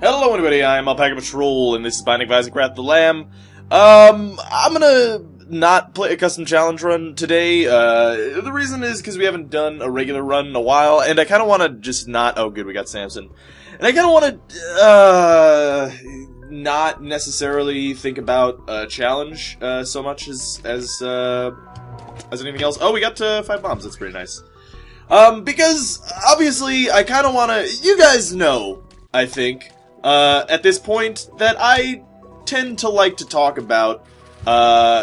Hello everybody, I'm alpacapatrol, and this is Binding of Isaac Wrath the Lamb. I'm gonna not play a custom challenge run today. The reason is because we haven't done a regular run in a while, and I kinda wanna just not— oh good, we got Samson. And I kinda wanna, not necessarily think about a challenge, so much as anything else. Oh, we got 5 bombs, that's pretty nice. Because, obviously, I kinda wanna— you guys know, I think, at this point, that I tend to like to talk about,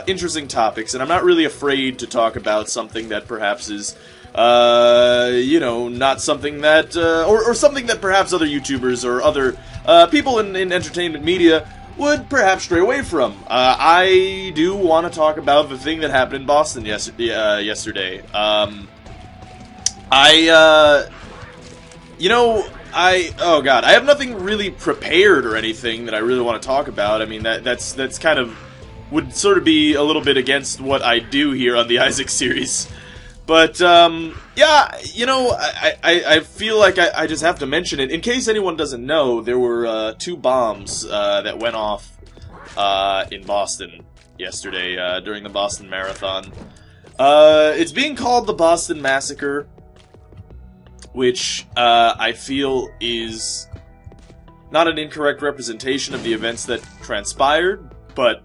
interesting topics, and I'm not really afraid to talk about something that perhaps is, you know, not something that, or something that perhaps other YouTubers or other, people in entertainment media would perhaps stray away from. I do want to talk about the thing that happened in Boston yesterday. You know, oh god, I have nothing really prepared or anything that I really want to talk about. I mean, that's kind of, would sort of be a little bit against what I do here on the Isaac series. But, yeah, you know, I feel like I just have to mention it. In case anyone doesn't know, there were, 2 bombs, that went off, in Boston yesterday, during the Boston Marathon. It's being called the Boston Massacre, which, I feel is not an incorrect representation of the events that transpired, but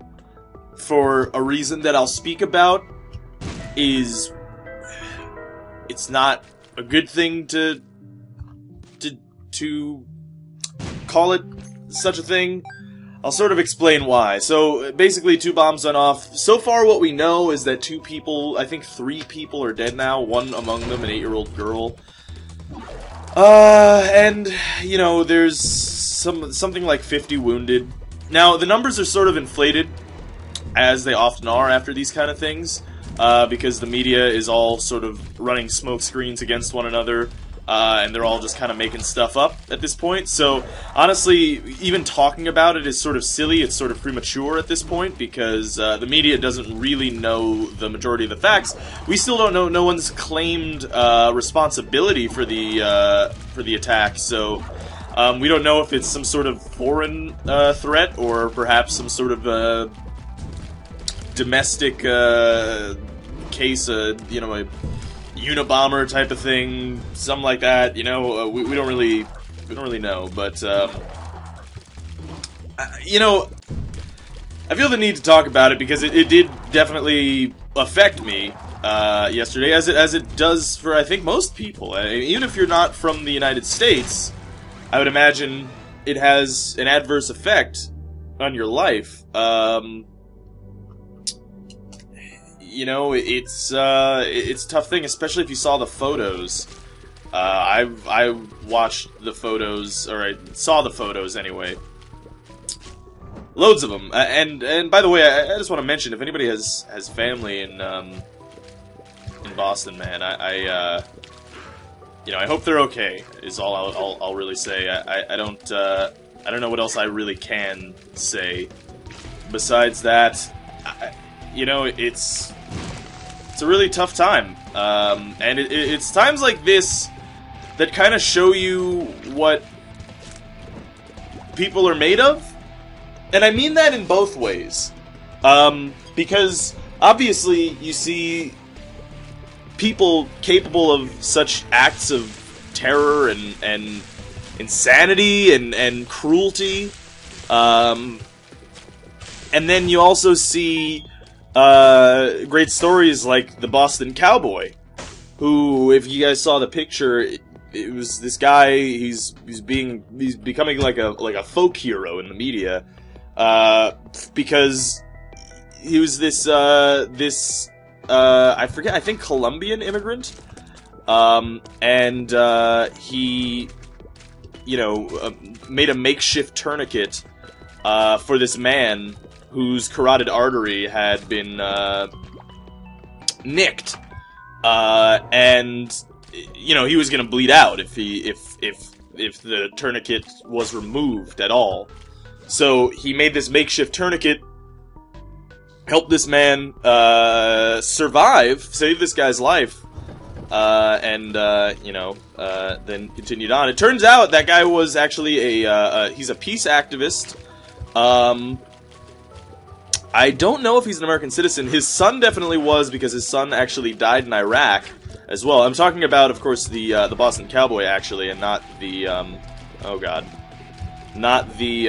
for a reason that I'll speak about, it's not a good thing to call it such a thing. I'll sort of explain why. So, basically, 2 bombs went off. So far, what we know is that 2 people, I think 3 people are dead now, one among them an 8-year-old girl. And, you know, there's something like 50 wounded. Now, the numbers are sort of inflated, as they often are after these kind of things, because the media is all sort of running smoke screens against one another, and they're all just kind of making stuff up at this point. So, honestly, even talking about it is sort of silly, it's sort of premature at this point, because the media doesn't really know the majority of the facts. We still don't know, no one's claimed responsibility for the attack, so we don't know if it's some sort of foreign threat, or perhaps some sort of domestic case, you know, a Unabomber type of thing, something like that. You know, we don't really know, but you know, I feel the need to talk about it because it did definitely affect me yesterday, as it does for, I think, most people. Even if you're not from the United States, I would imagine it has an adverse effect on your life. You know, it's a tough thing, especially if you saw the photos. I watched the photos, or I saw the photos anyway. Loads of them, and by the way, I just want to mention, if anybody has family in Boston, man, you know, I hope they're okay. Is all I'll really say. I don't know what else I really can say. Besides that, you know, it's a really tough time, and it's times like this that kind of show you what people are made of, and I mean that in both ways, because obviously you see people capable of such acts of terror and insanity and cruelty, and then you also see great stories like the Boston Cowboy, who, if you guys saw the picture, it was this guy. He's becoming like a folk hero in the media, because he was this I forget, I think Colombian immigrant, and he, you know, made a makeshift tourniquet for this man whose carotid artery had been nicked, and you know, he was gonna bleed out if the tourniquet was removed at all. So he made this makeshift tourniquet, helped this man survive, save this guy's life, then continued on. It turns out that guy was actually he's a peace activist. I don't know if he's an American citizen. His son definitely was, because his son actually died in Iraq as well. I'm talking about, of course, the Boston Cowboy, actually, and not the, oh god. Not the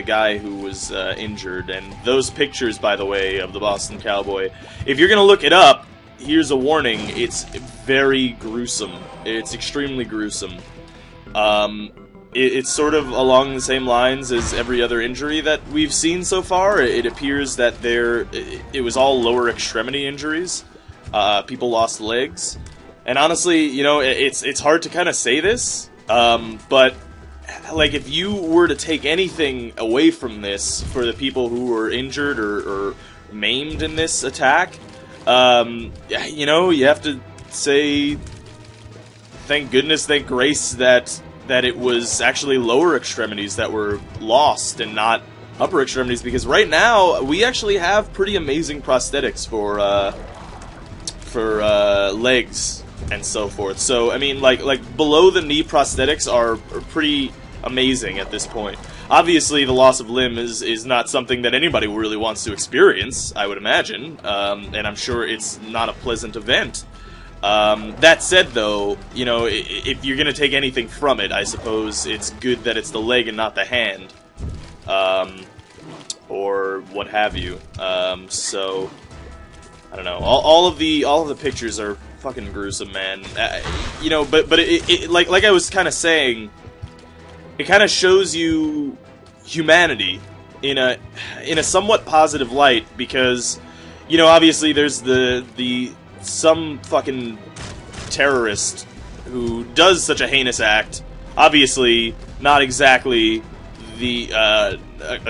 guy who was injured. And those pictures, by the way, of the Boston Cowboy, if you're gonna look it up, here's a warning, it's very gruesome. It's extremely gruesome. It's sort of along the same lines as every other injury that we've seen so far. It appears that it was all lower extremity injuries. People lost legs. And honestly, you know, it's hard to kind of say this, but like, if you were to take anything away from this for the people who were injured or maimed in this attack, you know, you have to say thank goodness, thank grace that it was actually lower extremities that were lost and not upper extremities, because right now we actually have pretty amazing prosthetics for legs and so forth. So I mean, like below the knee prosthetics are pretty amazing at this point. Obviously, the loss of limb is not something that anybody really wants to experience, I would imagine, and I'm sure it's not a pleasant event. That said, though, you know, if you're gonna take anything from it, I suppose it's good that it's the leg and not the hand, or what have you. So I don't know. All of the pictures are fucking gruesome, man. You know, but like I was kind of saying, it kind of shows you humanity in a somewhat positive light, because, you know, obviously there's some fucking terrorist who does such a heinous act. Obviously, not exactly a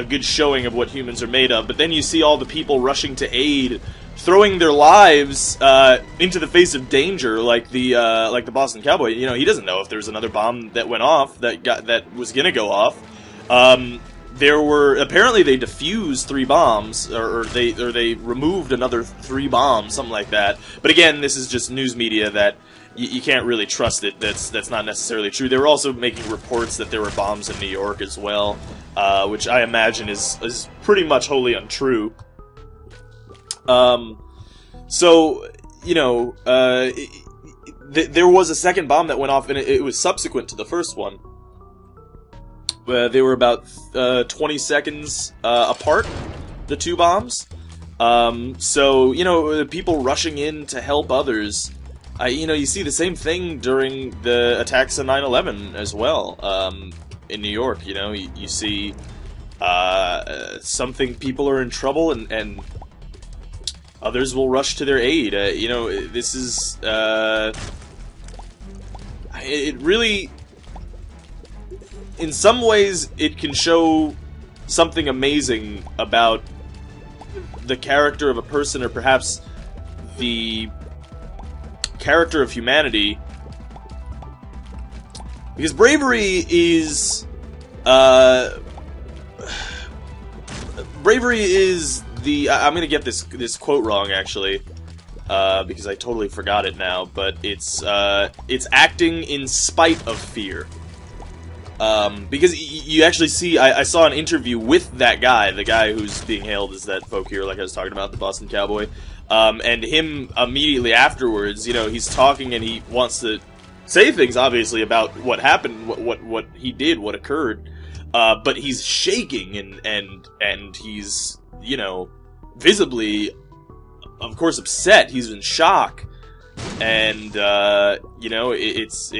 good showing of what humans are made of. But then you see all the people rushing to aid, throwing their lives into the face of danger, like the Boston Cowboy. You know, he doesn't know if there's another bomb that went off that was gonna go off. Apparently they defused 3 bombs, or they removed another 3 bombs, something like that. But again, this is just news media that you can't really trust it. That's not necessarily true. They were also making reports that there were bombs in New York as well, which I imagine is pretty much wholly untrue. So, you know, there was a second bomb that went off, and it was subsequent to the first one. They were about 20 seconds apart, the 2 bombs. So, you know, people rushing in to help others. You know, you see the same thing during the attacks on 9/11 as well, in New York. You know, you see people are in trouble, and others will rush to their aid. You know, this is... it really... In some ways, it can show something amazing about the character of a person, or perhaps the character of humanity. Because bravery is... bravery is the... I'm gonna get this quote wrong, actually, because I totally forgot it now, but it's acting in spite of fear. Because you actually see, I saw an interview with that guy, the guy who's being hailed as that folk hero, like I was talking about, the Boston Cowboy, and him immediately afterwards, you know, he's talking and he wants to say things, obviously, about what happened, what he did, what occurred, but he's shaking and he's, you know, visibly, of course, upset. He's in shock, and you know, it's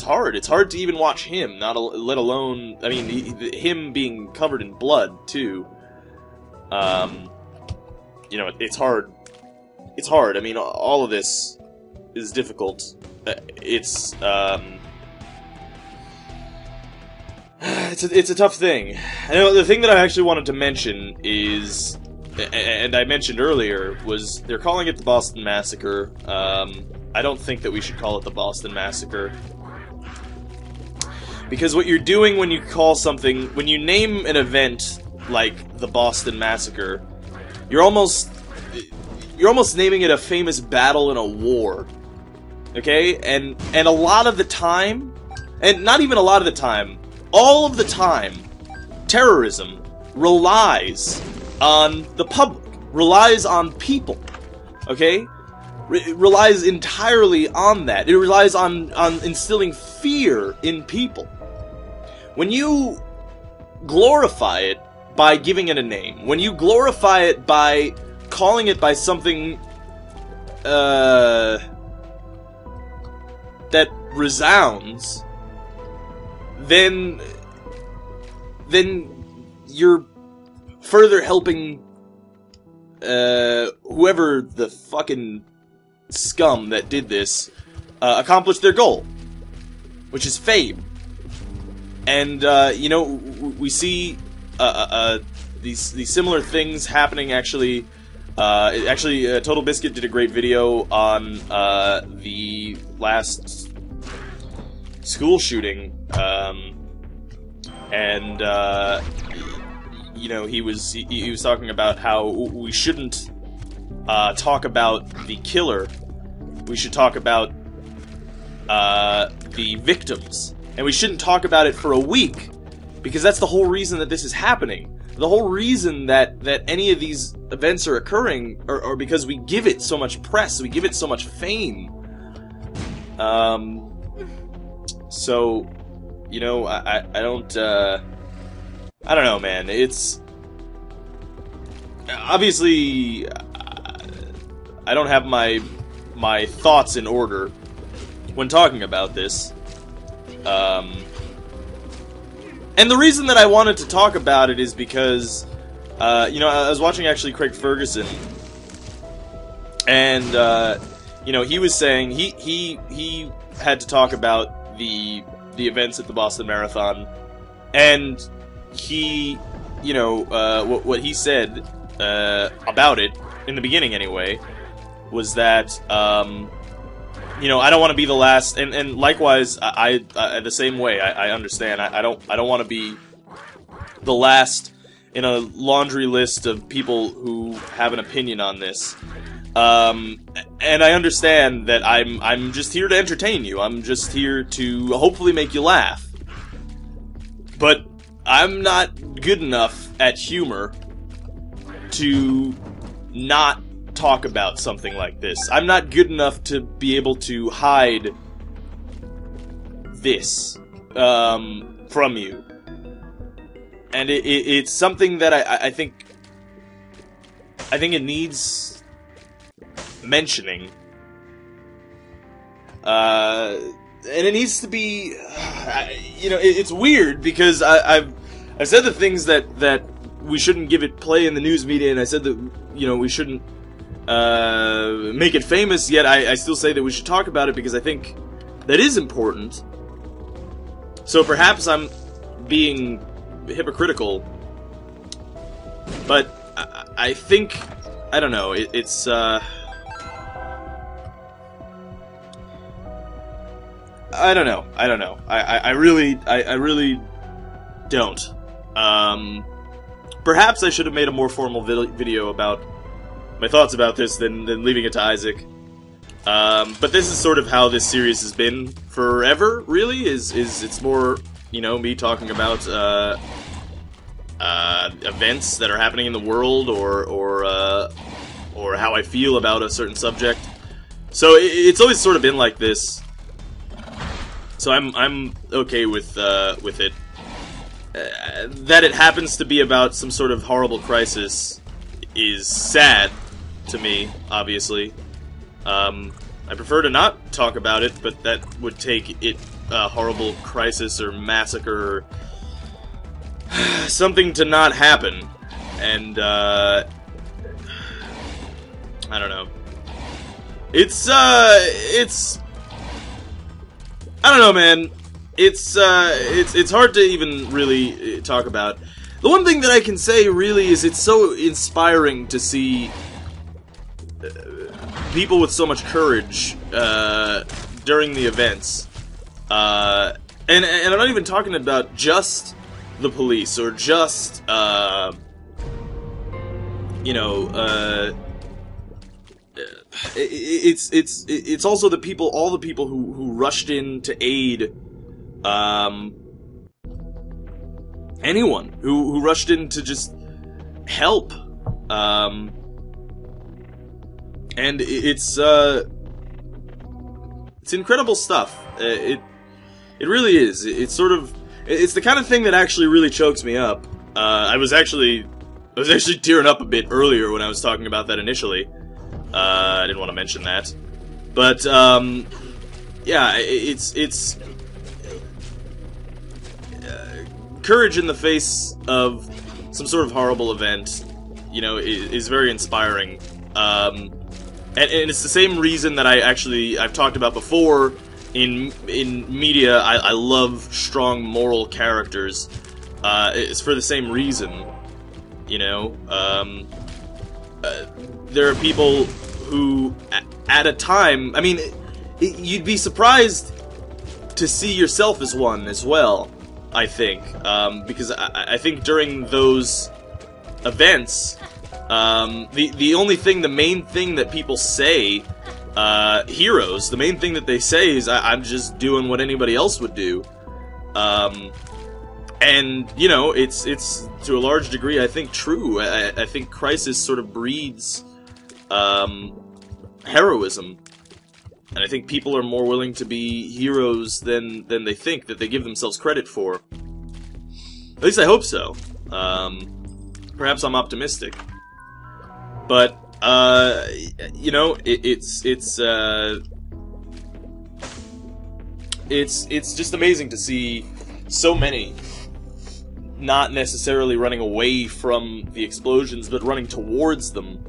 hard. It's hard to even watch him, let alone, I mean, him being covered in blood, too. You know, it's hard. It's hard. I mean, all of this is difficult. It's a tough thing. I know the thing that I actually wanted to mention is, and I mentioned earlier, was they're calling it the Boston Massacre. I don't think that we should call it the Boston Massacre. Because what you're doing when you call something, when you name an event like the Boston Massacre, you're almost naming it a famous battle in a war. Okay? And a lot of the time, and not even a lot of the time, all of the time, terrorism relies on the public, relies on people, okay? It relies entirely on that. It relies on instilling fear in people. When you glorify it by giving it a name, when you glorify it by calling it by something that resounds, then you're further helping whoever the fucking scum that did this accomplish their goal, which is fame. And you know, we see these similar things happening. Actually, Total Biscuit did a great video on the last school shooting, and you know, he was talking about how we shouldn't talk about the killer. We should talk about the victims, and we shouldn't talk about it for a week, because that's the whole reason that this is happening. The whole reason that any of these events are occurring are because we give it so much press, we give it so much fame. So, you know, I don't know, man. It's obviously I don't have my thoughts in order when talking about this. And the reason that I wanted to talk about it is because, you know, I was watching actually Craig Ferguson, and you know, he was saying he had to talk about the events at the Boston Marathon, and he, you know, what he said about it in the beginning anyway was that you know, I don't want to be the last, and likewise, I the same way. I understand. I don't want to be the last in a laundry list of people who have an opinion on this. And I understand that I'm just here to entertain you. I'm just here to hopefully make you laugh. But I'm not good enough at humor to not talk about something like this. I'm not good enough to be able to hide this from you. And it's something that I think it needs mentioning. And it needs to be, you know, it's weird because I've said the things that we shouldn't give it play in the news media, and I said that, you know, we shouldn't make it famous, yet I still say that we should talk about it because I think that is important. So perhaps I'm being hypocritical, but I think, I don't know, it's I don't know. I really don't. Perhaps I should have made a more formal video about my thoughts about this than leaving it to Isaac. But this is sort of how this series has been forever, really, it's more, you know, me talking about events that are happening in the world, or how I feel about a certain subject. So it's always sort of been like this. So I'm okay with it. That it happens to be about some sort of horrible crisis is sad to me, obviously. I prefer to not talk about it, but that would take it a horrible crisis or massacre or something to not happen. And I don't know. It's I don't know, man. It's hard to even really talk about. The one thing that I can say, really, is it's so inspiring to see people with so much courage during the events. And I'm not even talking about just the police, or just, you know, it's also the people, all the people who rushed in to aid, anyone who rushed in to just help, and it's incredible stuff. It really is. It's sort of, it's the kind of thing that actually really chokes me up. I was actually tearing up a bit earlier when I was talking about that initially. I didn't want to mention that, but yeah, it's courage in the face of some sort of horrible event, you know, is very inspiring. And it's the same reason that I've talked about before in media. I love strong moral characters. It's for the same reason, you know. There are people who, at a time, I mean, you'd be surprised to see yourself as one as well, I think, because I think during those events, the only thing, the main thing that people say, heroes, the main thing that they say is, I'm just doing what anybody else would do. And, you know, it's to a large degree, I think, true. I think Crisis sort of breeds heroism. And I think people are more willing to be heroes than they think, that they give themselves credit for. At least I hope so. Perhaps I'm optimistic. But, you know, it's just amazing to see so many not necessarily running away from the explosions, but running towards them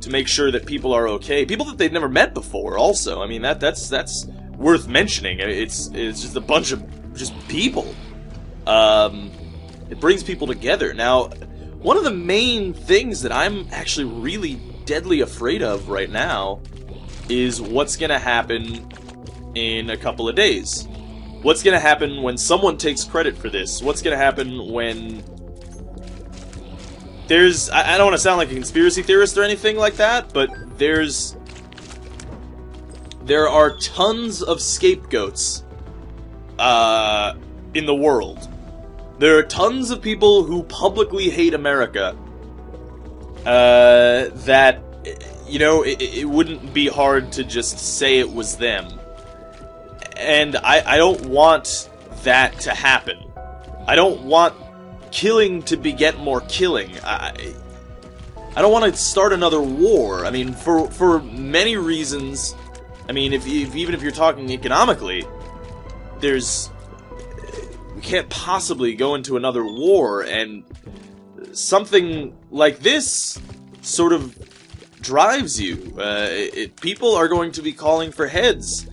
to make sure that people are okay. People that they've never met before, also. I mean, that's worth mentioning. It's just a bunch of just people. It brings people together. Now, one of the main things that I'm actually really deadly afraid of right now is what's gonna happen in a couple of days. What's gonna happen when someone takes credit for this? What's gonna happen when there's... I don't want to sound like a conspiracy theorist or anything like that, but there are tons of scapegoats in the world. There are tons of people who publicly hate America that, you know, it wouldn't be hard to just say it was them. And I don't want that to happen. I don't want killing to beget more killing. I don't want to start another war. I mean, for many reasons. I mean, even if you're talking economically, we can't possibly go into another war, and something like this sort of drives you. People are going to be calling for heads.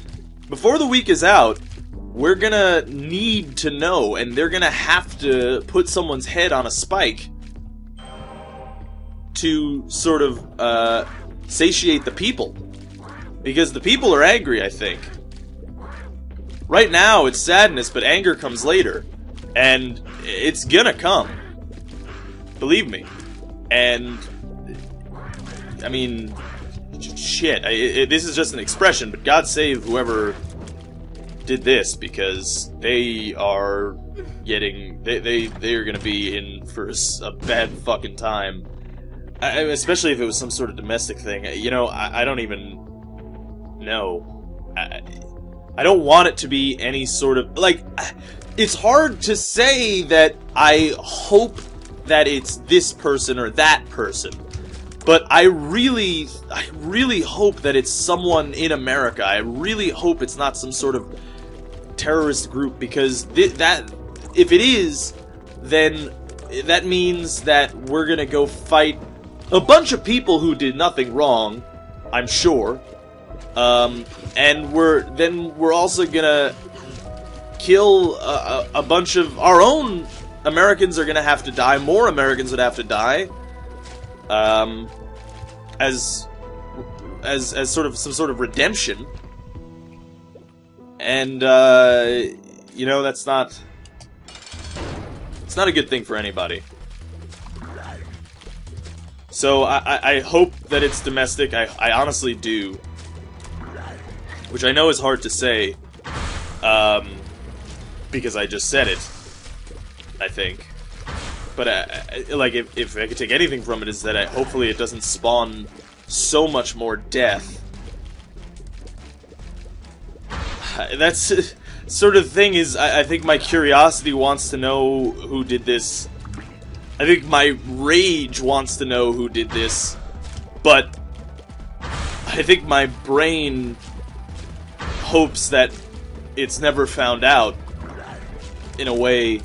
Before the week is out, we're gonna need to know, and they're gonna have to put someone's head on a spike to sort of satiate the people. Because the people are angry, I think. Right now, it's sadness, but anger comes later. And it's gonna come. Believe me. And, I mean, shit, this is just an expression, but God save whoever did this, because they are getting, they are gonna be in for a bad fucking time. Especially if it was some sort of domestic thing. You know, I don't even know. I don't want it to be any sort of, like, it's hard to say that I hope that it's this person or that person. But I really hope that it's someone in America. I really hope it's not some sort of terrorist group, because that, if it is, then that means that we're gonna go fight a bunch of people who did nothing wrong, I'm sure. And we're also gonna kill a bunch of our own Americans. Are gonna have to die. More Americans would have to die. As sort of some sort of redemption. And you know, it's not a good thing for anybody. So I hope that it's domestic. I honestly do. Which I know is hard to say. Because I just said it. I think. But, like, if I could take anything from it, is that hopefully it doesn't spawn so much more death. That's sort of thing is, I think my curiosity wants to know who did this. I think my rage wants to know who did this. But I think my brain hopes that it's never found out. In a way.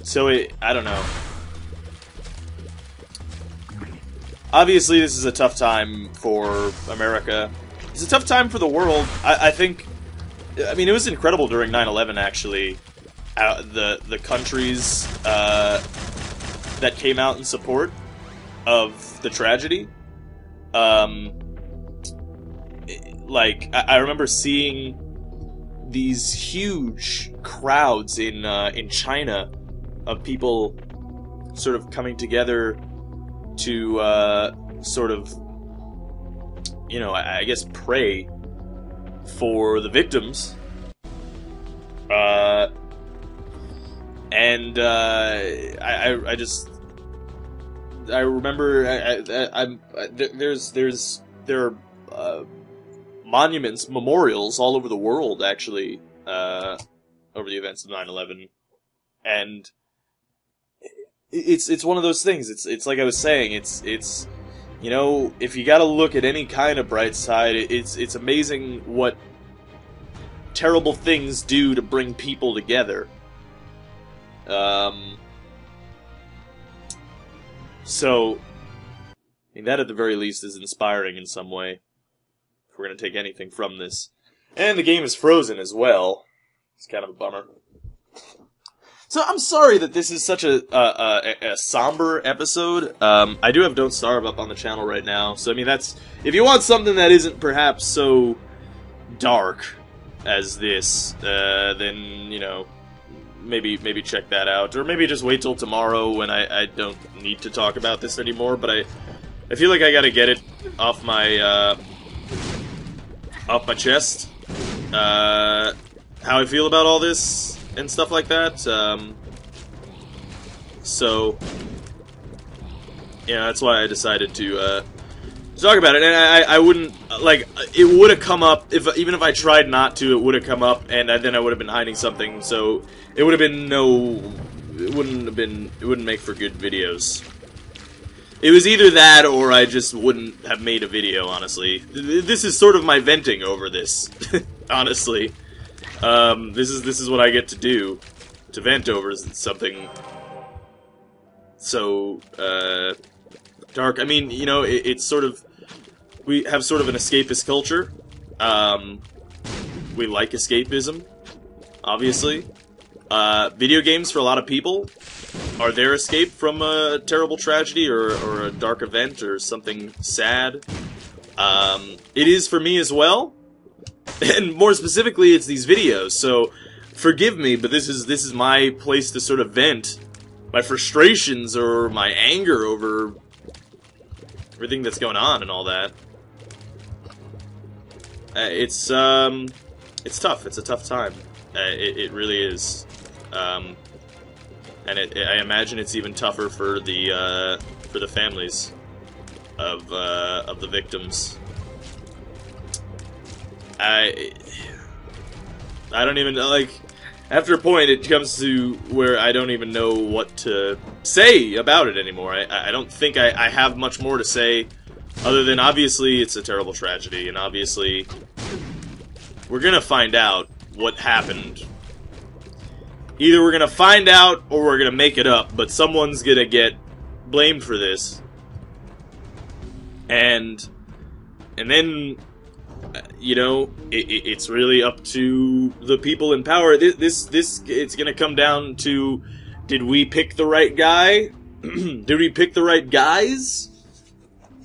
So I don't know. Obviously, this is a tough time for America. It's a tough time for the world. I think... I mean, it was incredible during 9/11, actually. The countries that came out in support of the tragedy. Like, I remember seeing these huge crowds in China of people sort of coming together to sort of, you know, I guess pray for the victims. And I just I remember there are monuments, memorials all over the world, actually, over the events of 9/11, and it's one of those things. It's like I was saying. It's you know, if you got to look at any kind of bright side, it's amazing what terrible things do to bring people together. So, I mean, that at the very least is inspiring in some way. If we're going to take anything from this. And the game is frozen as well. It's kind of a bummer. So I'm sorry that this is such a somber episode. I do have Don't Starve up on the channel right now. So, I mean, that's... If you want something that isn't perhaps so dark as this, then, you know, maybe check that out. Or maybe just wait till tomorrow when I don't need to talk about this anymore. But I feel like I gotta get it off my chest. How I feel about all this and stuff like that. So, yeah, that's why I decided to talk about it. And I wouldn't, like, it would have come up, even if I tried not to, it would have come up, and then I would have been hiding something, so it would have been it wouldn't make for good videos. It was either that, or I just wouldn't have made a video, honestly. This is sort of my venting over this, honestly. This is what I get to do, to vent over something so, dark. I mean, you know, it's sort of, we have sort of an escapist culture. We like escapism, obviously. Video games, for a lot of people, are their escape from a terrible tragedy or a dark event or something sad. It is for me as well. And more specifically, it's these videos, so forgive me, but this is my place to sort of vent my frustrations or my anger over everything that's going on and all that. It's tough. It's a tough time. It really is. And I imagine it's even tougher for the families of the victims. I don't even, like, after a point it comes to where I don't even know what to say about it anymore. I don't think I have much more to say, other than obviously it's a terrible tragedy, and obviously we're gonna find out what happened. Either we're gonna find out, or we're gonna make it up, but someone's gonna get blamed for this. And then, you know, it's really up to the people in power. It's gonna come down to, did we pick the right guy? Did we pick the right guys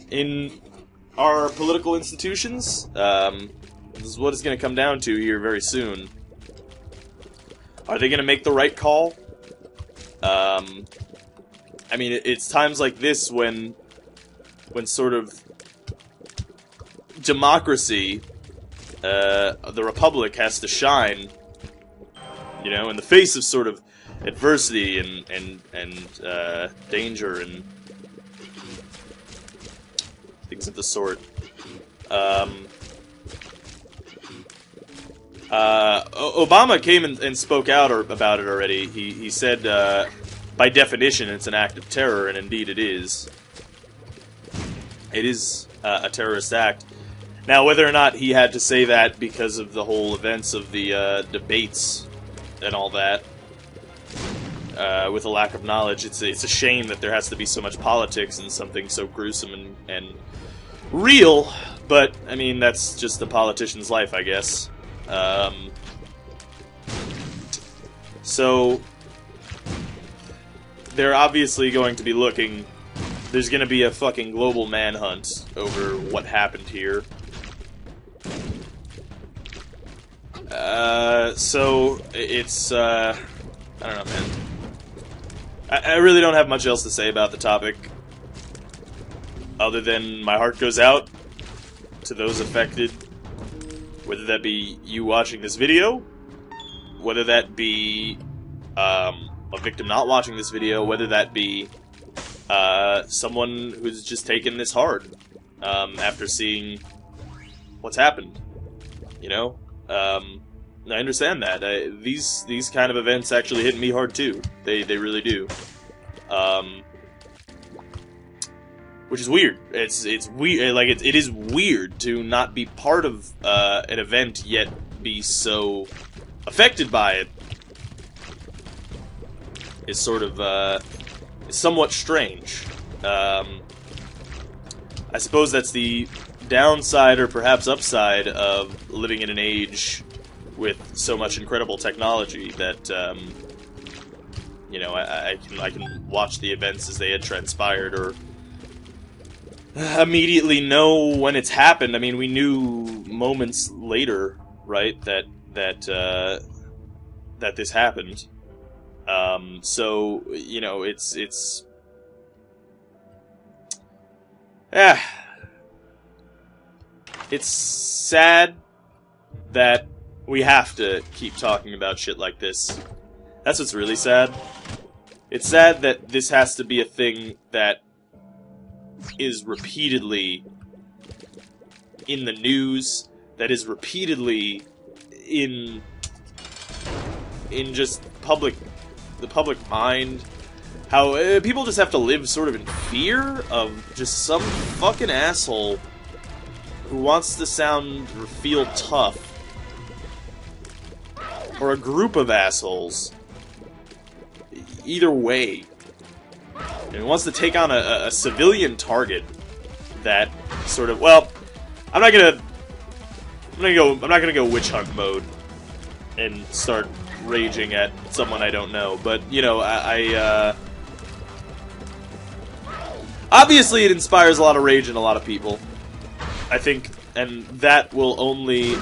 in our political institutions? This is what it's gonna come down to here very soon. Are they gonna make the right call? I mean, it's times like this when sort of democracy, the Republic has to shine, you know, in the face of sort of adversity and danger and things of the sort. Obama came and spoke out about it already. He said, by definition, it's an act of terror, and indeed it is. It is a terrorist act. Now, whether or not he had to say that because of the whole events of the debates and all that, with a lack of knowledge, it's a shame that there has to be so much politics in something so gruesome and real. But I mean, that's just the politician's life, I guess. So they're obviously going to be looking. There's going to be a fucking global manhunt over what happened here. So it's I don't know, man. I really don't have much else to say about the topic, other than my heart goes out to those affected, whether that be you watching this video, whether that be a victim not watching this video, whether that be someone who's just taken this hard after seeing what's happened. You know, I understand that. These kind of events actually hit me hard too. They really do. Which is weird. It's weird. Like it is weird to not be part of an event yet be so affected by it. It's sort of it's somewhat strange. I suppose that's the downside, or perhaps upside, of living in an age with so much incredible technology that you know, I can watch the events as they had transpired, or immediately know when it's happened. I mean, we knew moments later, right, that this happened. So you know, it's sad that we have to keep talking about shit like this. That's what's really sad. It's sad that this has to be a thing that is repeatedly in the news, that is repeatedly in just the public mind. How people just have to live sort of in fear of just some fucking asshole who wants to sound or feel tough, or a group of assholes. Either way, and wants to take on a civilian target that sort of, well, I'm not gonna go witch hunt mode and start raging at someone I don't know, but you know, obviously it inspires a lot of rage in a lot of people, I think, and that will only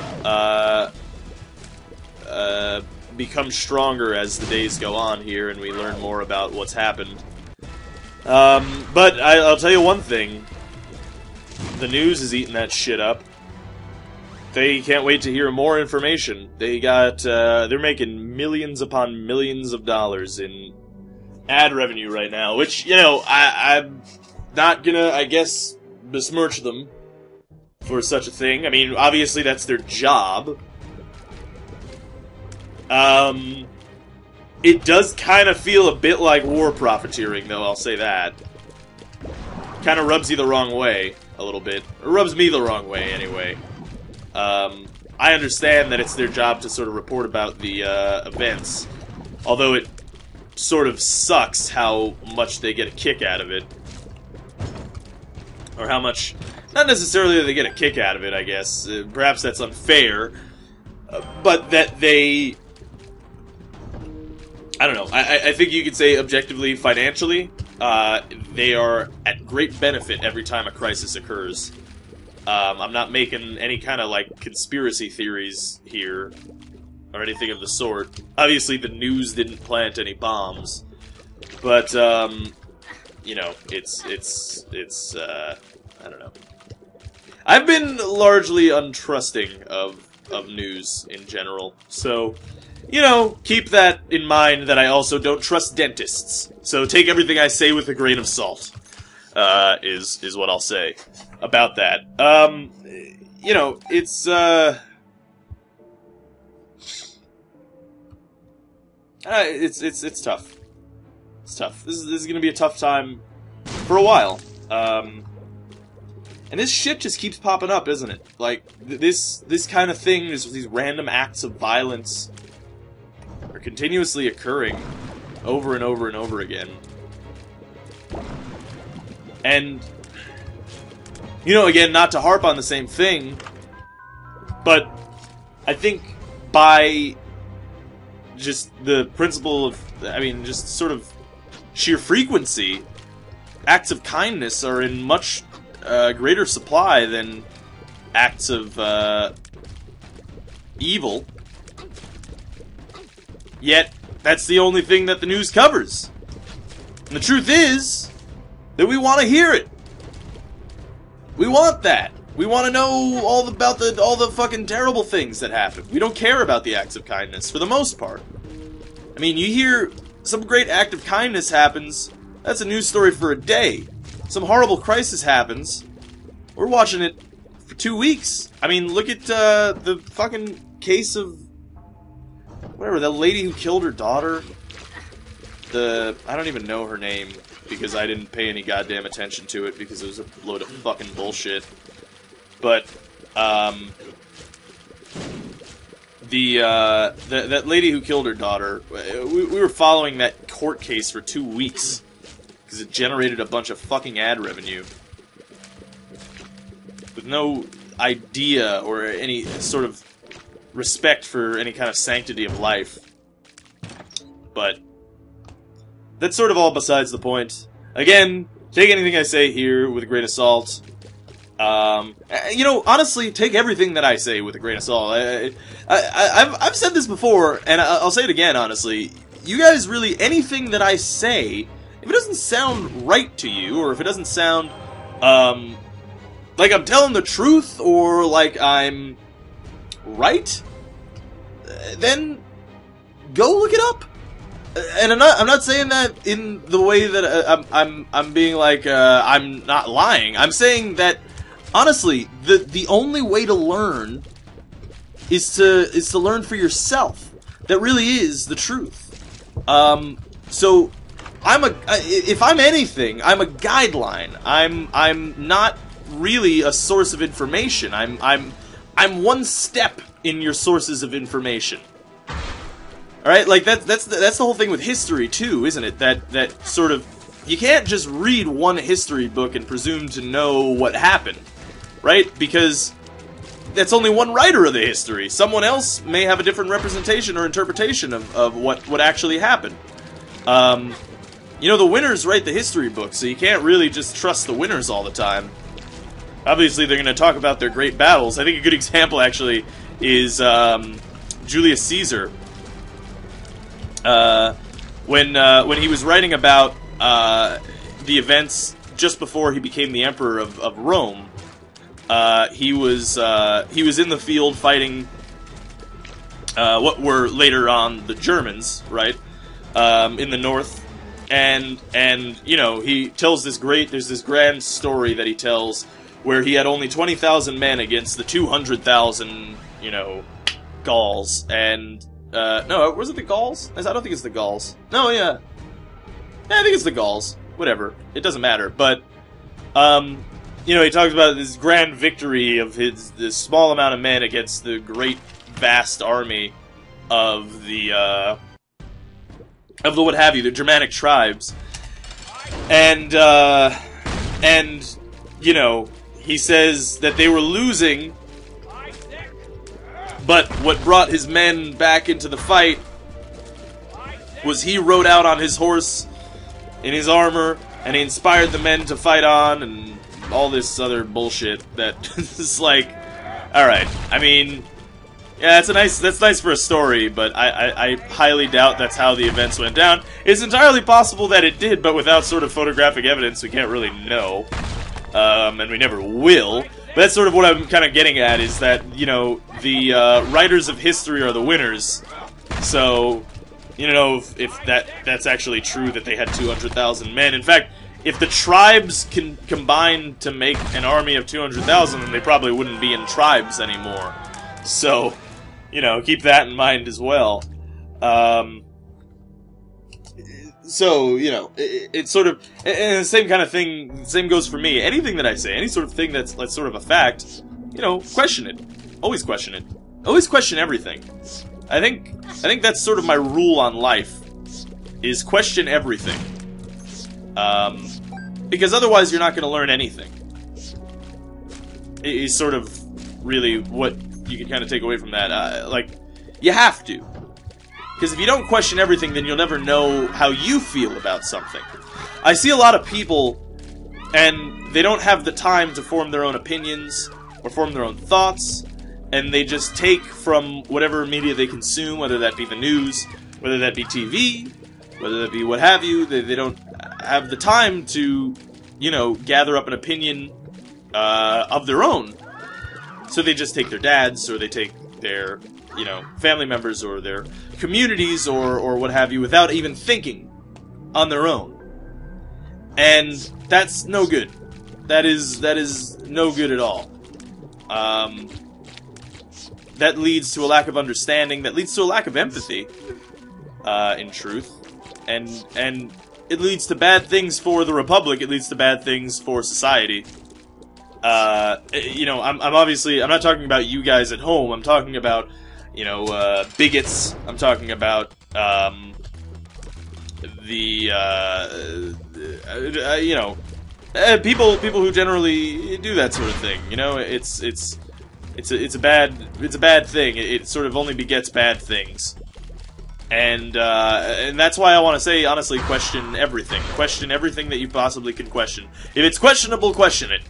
become stronger as the days go on here and we learn more about what's happened. But I'll tell you one thing. The news is eating that shit up. They can't wait to hear more information. They got, they're making millions upon millions of dollars in ad revenue right now, which, you know, I'm not gonna, I guess, besmirch them for such a thing. I mean, obviously that's their job. It does kind of feel a bit like war profiteering, though, I'll say that. Kind of rubs you the wrong way, a little bit. It rubs me the wrong way, anyway. I understand that it's their job to sort of report about the, events. Although it sort of sucks how much they get a kick out of it. Or how much... Not necessarily that they get a kick out of it, I guess. Perhaps that's unfair. But that they... I don't know. I think you could say objectively, financially, they are at great benefit every time a crisis occurs. I'm not making any kind of, like, conspiracy theories here, or anything of the sort. Obviously, the news didn't plant any bombs. But, you know, it's I don't know. I've been largely untrusting of news in general, so, you know, keep that in mind that I also don't trust dentists. So take everything I say with a grain of salt, is what I'll say about that. You know, it's tough. It's tough. This is gonna be a tough time for a while. And this shit just keeps popping up, isn't it? Like, this kind of thing, these random acts of violence are continuously occurring over and over and over again. And, you know, again, not to harp on the same thing, but I think by just the principle of, I mean, just sort of sheer frequency, acts of kindness are in much greater supply than acts of evil. Yet, that's the only thing that the news covers. And the truth is that we want to hear it. We want that. We want to know all the fucking terrible things that happen. We don't care about the acts of kindness for the most part. I mean, you hear some great act of kindness happens, that's a news story for a day. Some horrible crisis happens, we're watching it for 2 weeks. I mean, look at the fucking case of whatever, that lady who killed her daughter. I don't even know her name because I didn't pay any goddamn attention to it because it was a load of fucking bullshit. But that lady who killed her daughter, we were following that court case for 2 weeks because it generated a bunch of fucking ad revenue with no idea or any sort of respect for any kind of sanctity of life. But that's sort of all besides the point. Again, take anything I say here with a grain of salt. You know, honestly, take everything that I say with a grain of salt. I've said this before, and I'll say it again, honestly. You guys really, anything that I say, if it doesn't sound right to you, or if it doesn't sound, like I'm telling the truth, or like I'm right, then go look it up. And I'm not saying that in the way that I'm being like, I'm not lying. I'm saying that, honestly, the only way to learn is to learn for yourself. That really is the truth. So if I'm anything, I'm a guideline. I'm not really a source of information. I'm one step in your sources of information. All right, like that's the whole thing with history too, isn't it? That sort of, you can't just read one history book and presume to know what happened, right? Because that's only one writer of the history. Someone else may have a different representation or interpretation of what actually happened. You know, the winners write the history book, so you can't really just trust the winners all the time. Obviously, they're going to talk about their great battles. I think a good example, actually, is Julius Caesar. When he was writing about the events just before he became the emperor of Rome, he was in the field fighting what were later on the Germans, right, in the north, and you know, he tells there's this grand story that he tells where he had only 20,000 men against the 200,000, you know, Gauls, and no, was it the Gauls? I don't think it's the Gauls. No, yeah, I think it's the Gauls. Whatever, it doesn't matter. But you know, he talks about this grand victory of this small amount of men against the great, vast army of the what have you, the Germanic tribes, and you know, he says that they were losing. But what brought his men back into the fight was he rode out on his horse in his armor, and he inspired the men to fight on, and all this other bullshit that is like, alright, I mean, Yeah, that's nice for a story, but I highly doubt that's how the events went down. It's entirely possible that it did, but without sort of photographic evidence, we can't really know. And we never will. But that's sort of what I'm kind of getting at, is that, you know, the writers of history are the winners. So, you know, if that's actually true, that they had 200,000 men. In fact, if the tribes can combine to make an army of 200,000, then they probably wouldn't be in tribes anymore. So, you know, keep that in mind as well. So, you know, it's sort of, and the same kind of thing, same goes for me. Anything that I say, any sort of thing that's sort of a fact, you know, question it. Always question it. Always question everything. I think that's sort of my rule on life, is question everything. Because otherwise you're not going to learn anything. Is sort of really what you can kind of take away from that. Like, you have to. Because if you don't question everything, then you'll never know how you feel about something. I see a lot of people, and they don't have the time to form their own opinions, or form their own thoughts, and they just take from whatever media they consume, whether that be the news, whether that be TV, whether that be what have you. They don't have the time to, you know, gather up an opinion of their own. So they just take their dads, or they take their, you know, family members, or their communities, or what have you, without even thinking on their own. And that's no good. That is no good at all. That leads to a lack of understanding, that leads to a lack of empathy, in truth. And it leads to bad things for the Republic, it leads to bad things for society. You know, I'm not talking about you guys at home, I'm talking about, you know, bigots, I'm talking about, you know, people who generally do that sort of thing, you know, it's a bad thing, it sort of only begets bad things. And that's why I want to say, honestly, question everything. Question everything that you possibly can question. If it's questionable, question it.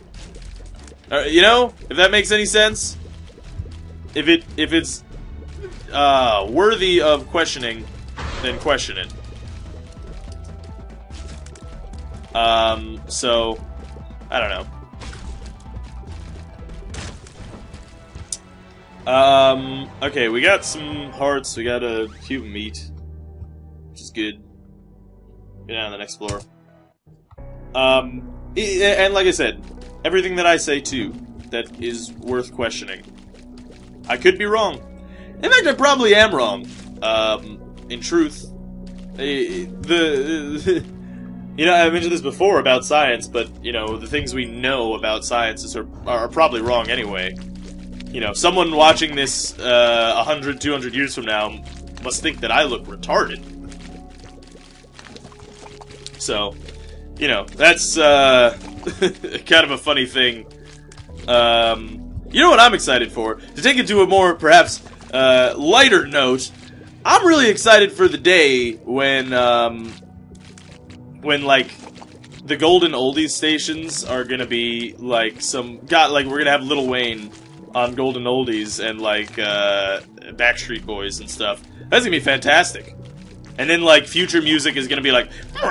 You know, if that makes any sense. If it's worthy of questioning, then question it. So I don't know. Okay, we got some hearts, we got a cube of meat, which is good. Get down to the next floor. And like I said, everything that I say, too, that is worth questioning. I could be wrong. In fact, I probably am wrong. In truth. You know, I mentioned this before about science, but, you know, the things we know about science are probably wrong anyway. You know, someone watching this 100, 200 years from now must think that I look retarded. So, you know, that's kind of a funny thing. You know what I'm excited for? To take it to a more, perhaps, lighter note, I'm really excited for the day when, like, the golden oldies stations are gonna be, like, we're gonna have Lil Wayne on golden oldies and, like, Backstreet Boys and stuff. That's gonna be fantastic. And then, like, future music is gonna be like... It's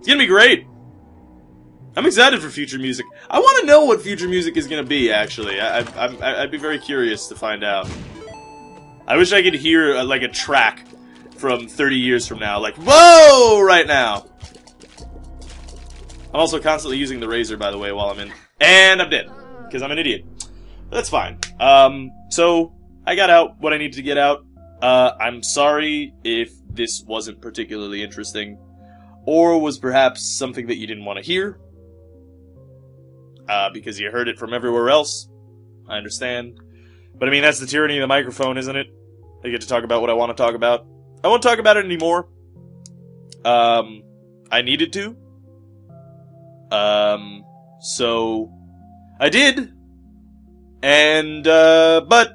gonna be great. I'm excited for future music. I want to know what future music is gonna be, actually. I'd be very curious to find out. I wish I could hear, like, a track from 30 years from now. Like, whoa! Right now. I'm also constantly using the razor, by the way, while I'm in. And I'm dead. Because I'm an idiot. That's fine. So, I got out what I needed to get out. I'm sorry if this wasn't particularly interesting. Or was perhaps something that you didn't want to hear. Because you heard it from everywhere else. I understand. But I mean, that's the tyranny of the microphone, isn't it? I get to talk about what I want to talk about. I won't talk about it anymore. I needed to. So I did. And, but,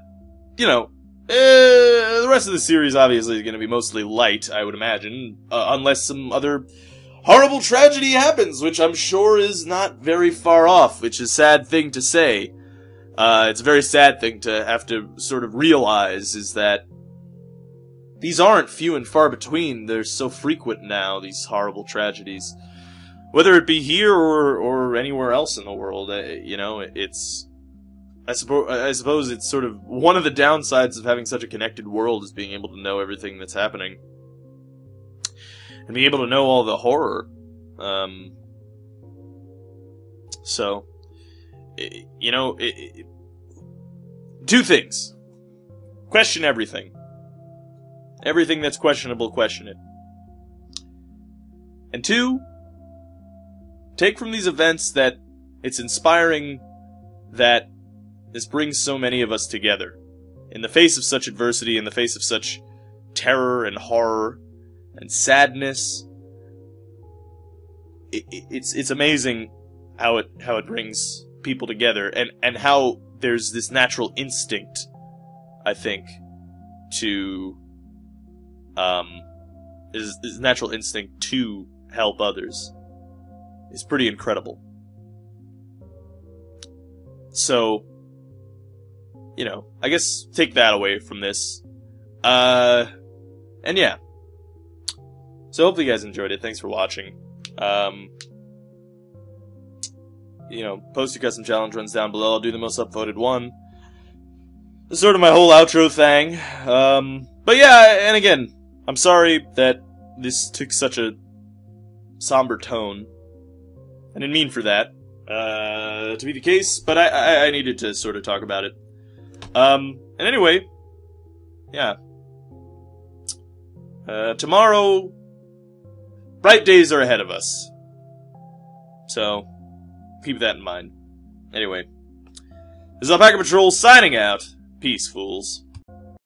you know, the rest of the series obviously is going to be mostly light, I would imagine. Unless some other horrible tragedy happens, which I'm sure is not very far off, which is a sad thing to say. It's a very sad thing to have to sort of realize, is that these aren't few and far between. They're so frequent now, these horrible tragedies. Whether it be here or anywhere else in the world, you know, it's... I suppose it's sort of one of the downsides of having such a connected world is being able to know everything that's happening. And being able to know all the horror. So, you know, two things. Question everything. Everything that's questionable, question it. And two, take from these events that it's inspiring that this brings so many of us together. In the face of such adversity, in the face of such terror and horror and sadness, it's amazing how it brings people together, and how there's this natural instinct, I think, to is natural instinct to help others. It's pretty incredible. So, you know, I guess take that away from this. And yeah. So hopefully you guys enjoyed it. Thanks for watching. You know, post your custom challenge runs down below. I'll do the most upvoted one. That's sort of my whole outro thing. But yeah, and again, I'm sorry that this took such a somber tone. I didn't mean for that to be the case, but I needed to sort of talk about it. And anyway, yeah. Tomorrow, bright days are ahead of us. So, keep that in mind. Anyway, this is Alpaca Patrol signing out. Peace, fools.